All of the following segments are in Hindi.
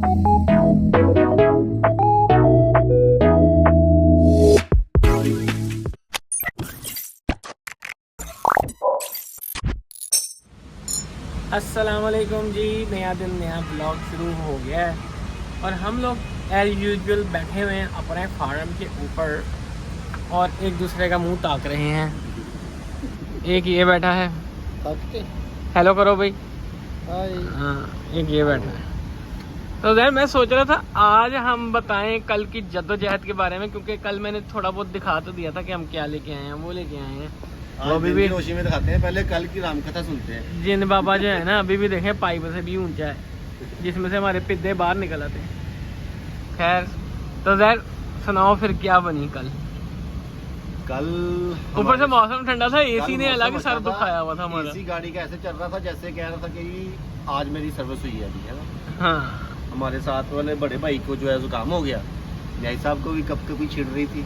अस्सलाम वालेकुम जी, नया दिन नया ब्लॉग शुरू हो गया है और हम लोग एज यूजुअल बैठे हुए हैं अपने फार्म के ऊपर और एक दूसरे का मुंह ताक रहे हैं। एक ये बैठा है, हेलो करो भाई। हाँ, एक ये बैठा है। तो यार मैं सोच रहा था आज हम बताएं कल की जद्दोजहद के बारे में, क्योंकि कल मैंने थोड़ा बहुत दिखा तो दिया था कि हम क्या लेके आए हैं, वो लेके आए हैं। वो अभी भी रोशनी में दिखाते हैं, पहले कल की रामकथा सुनते हैं। जिन बाबा जो है ना अभी भी देखें पाइप से भी ऊंचा है, जिसमें से हमारे पिद्दे बाहर निकल आते हैं। खैर तो यार सुनाओ फिर क्या बनी कल। ऊपर से मौसम ठंडा था, एसी ने अलग सर दुखाया हुआ था हमारा। एसी गाड़ी का ऐसे चल रहा था जैसे कह रहा था कि आज मेरी सर्विस हुई है अभी, है ना। हाँ, हमारे साथ वाले बड़े भाई को जो है जुकाम हो गया, न्याई साहब को भी कब कभी छिड़ रही थी।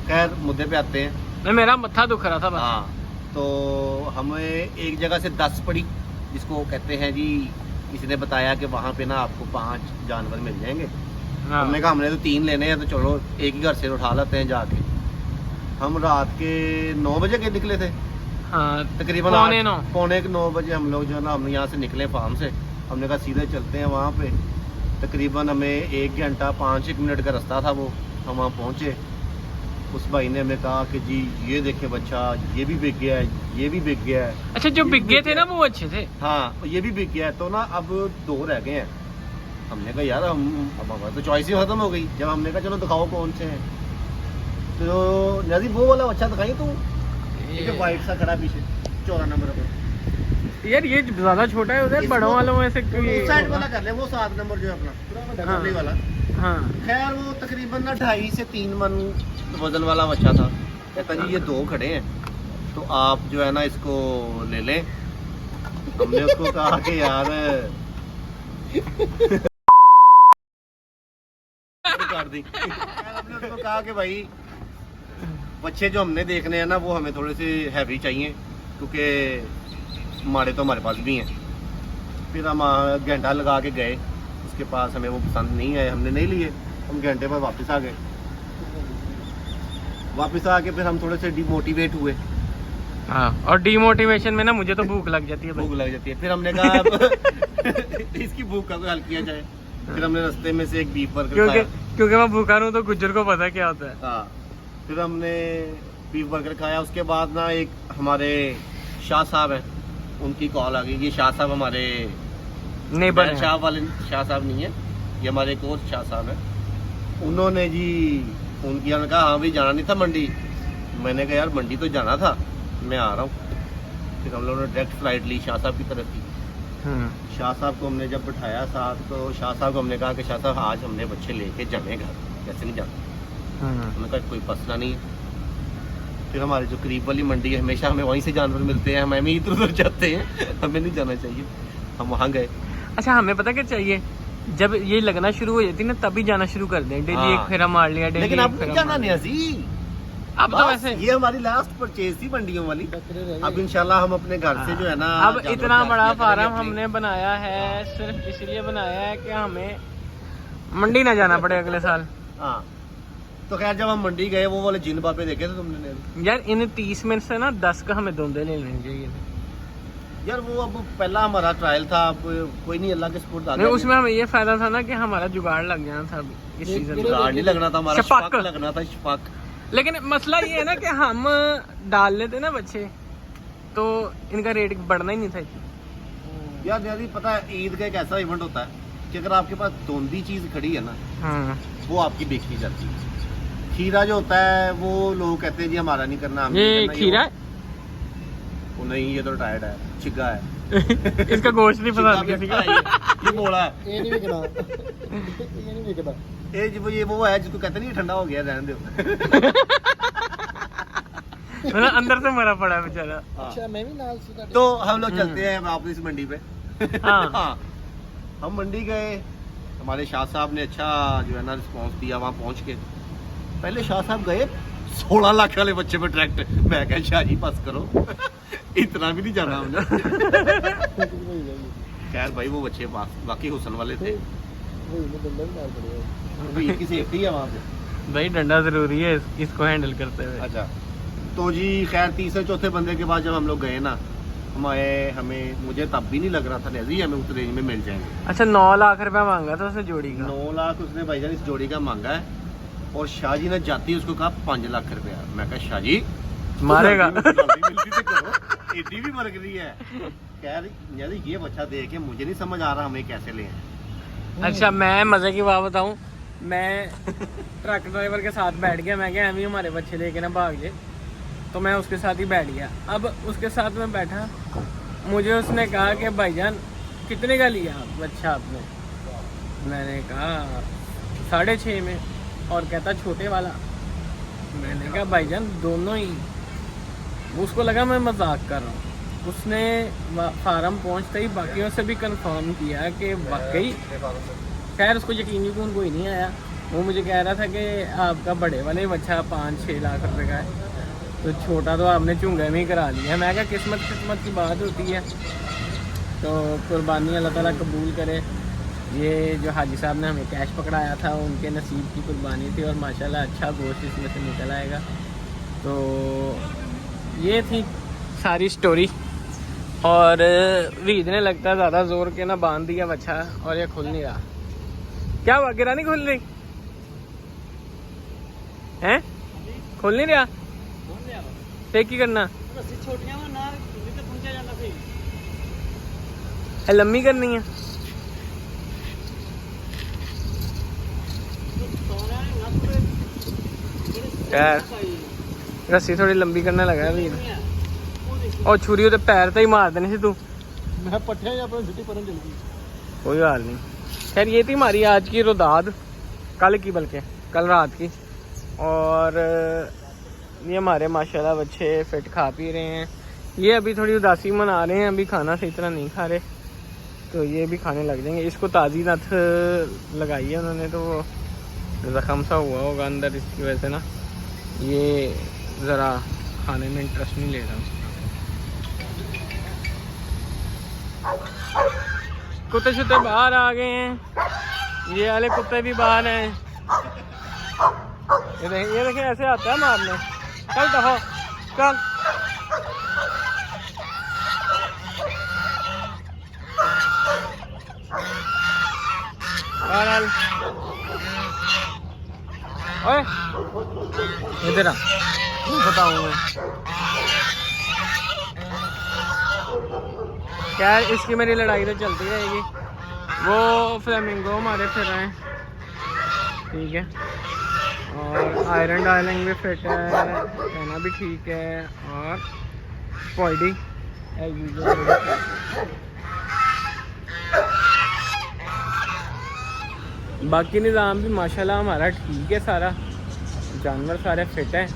खैर मुद्दे पे आते हैं। मेरा मत्था दुख रहा था बस। हाँ, तो हमें एक जगह से 10 पड़ी, जिसको कहते हैं जी, किसी ने बताया कि वहाँ पे ना आपको 5 जानवर मिल जाएंगे। हाँ। हमने कहा हमने तो 3 लेने हैं, तो चलो एक ही घर से उठा लेते हैं जाके। हम रात के 9 बजे के निकले थे। हाँ, तकरीबन पौने 9 बजे हम लोग जो है ना, हम यहाँ से निकले फार्म से। हमने कहा सीधे चलते हैं वहाँ पे। तकरीबन हमें 1 घंटा 5-1 मिनट का रास्ता था वो। हम वहाँ पहुँचे, उस भाई ने हमें कहा कि जी ये देखे बच्चा, ये भी बिक गया है, ये भी बिक गया है। अच्छा, जो बिक गए थे ना वो अच्छे थे। हाँ, ये भी बिक गया है। तो ना अब 2 रह गए हैं। हमने कहा यार अब हमारी तो चॉइस ही खत्म हो गई। जब हमने कहा चलो दिखाओ कौन से हैं, तो नजीब वो वाला बच्चा दिखाई तू, वाइट सा खड़ा पीछे 14 नंबर पर। यार ये ज्यादा छोटा है, उधर बड़ों वालों में से उस साइड वाला कर ले, वो 7 नंबर जो है अपना हाँ। वाला। हाँ, खैर वो तकरीबन ना 2.5 से 3 मन वजन वाला बच्चा था। कहता जी ये 2 खड़े हैं, तो आप जो है ना इसको ले लें। हमने उसको कहा कि यार कर दी। हमने उसको कहा कि भाई बच्चे जो हमने देखने हैं ना, वो हमें थोड़े से हैवी चाहिए, क्योंकि माड़े तो हमारे पास भी हैं। फिर हम घंटा लगा के गए उसके पास, हमें वो पसंद नहीं आए, हमने नहीं लिए। हम घंटे पर वापस आ गए। वापस आके फिर हम थोड़े से डिमोटिवेट हुए। हाँ, और डिमोटिवेशन में ना मुझे तो भूख लग जाती है। भूख लग जाती है। फिर हमने कहा इसकी भूख का कोई हल किया जाए। फिर हमने रास्ते में से एक बीफ बर्गर खाया, क्योंकि मैं भूखा हूँ तो गुज्जर को पता क्या होता है। हाँ, फिर हमने बीफ बर्गर खाया। उसके बाद ना एक हमारे शाह साहब हैं, उनकी कॉल आ गई। ये शाह साहब हमारे नेबर शाह वाले शाह साहब नहीं है, ये हमारे एक और शाह साहब है। उन्होंने जी फोन किया, उन्होंने कहा हाँ भाई जाना नहीं था मंडी। मैंने कहा यार मंडी तो जाना था, मैं आ रहा हूँ। फिर हम लोगों ने डायरेक्ट फ्लाइट ली शाह साहब की तरफ की। शाह साहब को हमने जब बिठाया साथ, तो शाह साहब को हमने कहा कि शाह साहब आज हमने बच्चे लेके जाने घर, कैसे नहीं जाते। उन्होंने कहा कोई फंसना नहीं है। फिर हमारे जो करीब वाली मंडी है, हमेशा हमें वहीं से जानवर मिलते हैं, हमें इधर उधर जाते हैं, हमें नहीं जाना चाहिए। हम वहाँ गए। अच्छा, हमें पता क्या चाहिए, जब ये लगना शुरू हो जाती है ना तभी जाना शुरू कर दें। डेली एक फेरा मार लिया, डेली। लेकिन अब जाना नहीं सी। अब तो वैसे ये हमारी लास्ट परचेज थी मंडियों वाली। अब इंशाल्लाह हम अपने घर से जो है ना, अब इतना बड़ा फार्म हमने बनाया है सिर्फ इसलिए बनाया है कि हमें मंडी ना जाना पड़े अगले साल। हाँ, तो खैर जब हम मंडी गए, वो वाले जिन बापे देखे थे तुमने यार, इन 30 में से ना 10 का हमें धोंधे ले लेने चाहिए थे। यार वो अब पहला हमारा ट्रायल था, अब कोई नहीं, अल्लाह के स्पुर्द आ गया। उसमें हमें ये फायदा था ना कि हमारा जुगाड़ लग जाना था इस सीजन। जुगाड़ नहीं लगना था हमारा, शपक लगना था, शपक। लेकिन मसला ये है ना कि हम डाल लेते ना बच्चे, तो इनका रेट बढ़ना ही नहीं था इतना। यार यार पता है, ईद का एक ऐसा इवेंट होता है कि अगर आपके पास धोंधी चीज खड़ी है ना, वो आपकी बेचती जाती है। खीरा जो होता है वो लोग कहते हैं जी हमारा नहीं करना। ये खीरा है? वो नहीं, ये तो टायर्ड है, चिग्गा है। इसका गोश्त नहीं पसंद किसी का। ये बोला है, ये नहीं बिकना। ये नहीं बिकना। ये वो है जिसको कहते नहीं ठंडा हो गया, रहने दो। मतलब अंदर से मरा पड़ा है बेचारा। अच्छा, मैं भी नाल से। तो हम लोग चलते हैं वापस मंडी पे। हाँ। हम मंडी गए, हमारे शाह साहब ने अच्छा जो है ना रिस्पॉन्स दिया। वहाँ पहुँच के पहले शाह साहब गए 16 लाख वाले बच्चे पे डायरेक्ट। मैं कहा शाह जी बस करो, इतना भी नहीं जाना हमने। खैर भाई वो बच्चे वाकई हुसन वाले थे। वही ने डंडा भी मार पड़ेगा। वही की सेफ्टी है वहाँ पे। भाई डंडा ज़रूरी है इसको हैंडल करते हुए। अच्छा तो जी खैर तीसरे चौथे बंदे के बाद जब हम लोग गए ना हमें मुझे तब भी नहीं लग रहा था नहीं हमें उस रेंज में मिल जाएंगे। अच्छा 9 लाख रुपया मांगा था उसने जोड़ी का। 9 लाख उसने भाईजान इस जोड़ी का मांगा है और शाह जी ने जाती उसको कहा 5 लाख रुपया। मैं कहा शाह जी मारेगा। एडी भी मर गई है। कह रही यार ये बच्चा देख के मुझे नहीं समझ आ रहा हमें कैसे ले। अच्छा मैं मजे की बात बताऊं, मैं ट्रक ड्राइवर के साथ बैठ गया। मैं क्या अभी हमारे बच्चे लेके ना भाग जाए, तो मैं उसके साथ ही बैठ गया। अब उसके साथ में बैठा, मुझे उसने कहा कि भाईजान कितने का लिया बच्चा आपने? मैंने कहा 6.5 में। और कहता छोटे वाला। मैंने कहा भाईजान दोनों ही। उसको लगा मैं मजाक कर रहा हूँ। उसने फार्म पहुँचते ही बाकियों से भी कंफर्म किया कि वाकई। खैर उसको यकीन कोई नहीं आया। वो मुझे कह रहा था कि आपका बड़े वाले बच्चा 5-6 लाख रुपए का है, तो छोटा तो आपने चुंगे में ही करा लिया। मैं क्या किस्मत की बात होती है। तो कुर्बानी अल्लाह ताला कबूल करे। ये जो हाजी साहब ने हमें कैश पकड़ाया था उनके नसीब की कुर्बानी थी और माशाल्लाह अच्छा गोश्त इसमें से निकल आएगा। तो ये थी सारी स्टोरी। और वीद ने लगता है ज़्यादा ज़ोर के ना बांध दिया बच्चा और ये खुल नहीं रहा। क्या हुआ, गिरा नहीं खुल रही हैं? खुल नहीं रहा फिर की करना है? लम्बी करनी है। यार रस्सी थोड़ी लंबी करने लगा वीर। और छुरी तो पैर तो ही मार देनी सी तू। मैं पट्टियां या अपनी छुट्टी पर जल्दी। कोई हाल नहीं। खैर ये थी हमारी आज की रुदाद, कल की बल्कि कल रात की। और ये हमारे माशाल्लाह बच्चे फिट खा पी रहे हैं। ये अभी थोड़ी उदासी मना रहे हैं, अभी खाना सही तरह नहीं खा रहे, तो ये भी खाने लग जाएंगे। इसको ताज़ी नथ लगाई है उन्होंने, तो वो ज़ख़म सा हुआ होगा अंदर, इसकी वजह से ना ये ज़रा खाने में इंटरेस्ट नहीं ले रहा। कुत्ते शुत्ते बाहर आ गए हैं, ये वाले कुत्ते भी बाहर हैं। ये देखें ऐसे आता है मारने। चल दफा चल। ओए इधर आ, बताऊँ मैं। यार इसकी मेरी लड़ाई तो चलती रहेगी। वो फ्लेमिंगो हमारे फिर रहे हैं, ठीक है। और आयरन डार्लिंग भी फिट है, कहना भी ठीक है। और पॉइडी बाकी निज़ाम भी माशाल्लाह हमारा ठीक है, सारा जानवर सारे फिट हैं।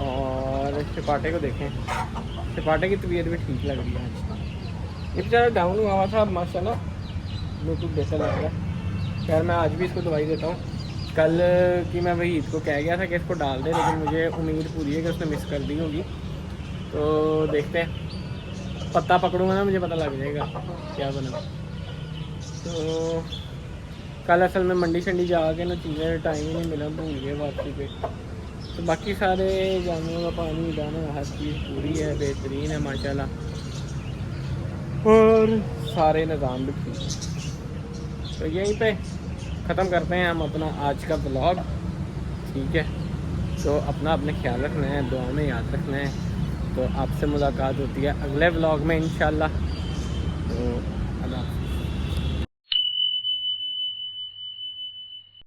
और चपाटे को देखें, चपाटे की तबीयत भी ठीक लग रही है आज। ये बेचारा डाउन हुआ था, माशाल्लाह बिल्कुल बेहतर लग रहा है। खैर मैं आज भी इसको दवाई देता हूँ। कल की मैं वहीद को कह गया था कि इसको डाल दे, लेकिन मुझे उम्मीद पूरी है कि उसने मिस कर दी होगी। तो देखते हैं, पत्ता पकड़ूंगा ना मुझे पता लग जाएगा क्या बना। तो कल असल में मंडी शंडी जाके ना चीज़ें टाइम ही नहीं मिला, भूल गए वापसी पे। तो बाकी सारे जानवरों का पानी दाना हर चीज़ पूरी है, बेहतरीन है माशाल्लाह। और सारे निज़ाम भी ठीक है। तो यहीं पे ख़त्म करते हैं हम अपना आज का ब्लॉग, ठीक है। तो अपने ख्याल रखना है, दुआ में याद रखना है। तो आपसे मुलाकात होती है अगले ब्लॉग में इंशाल्लाह। तो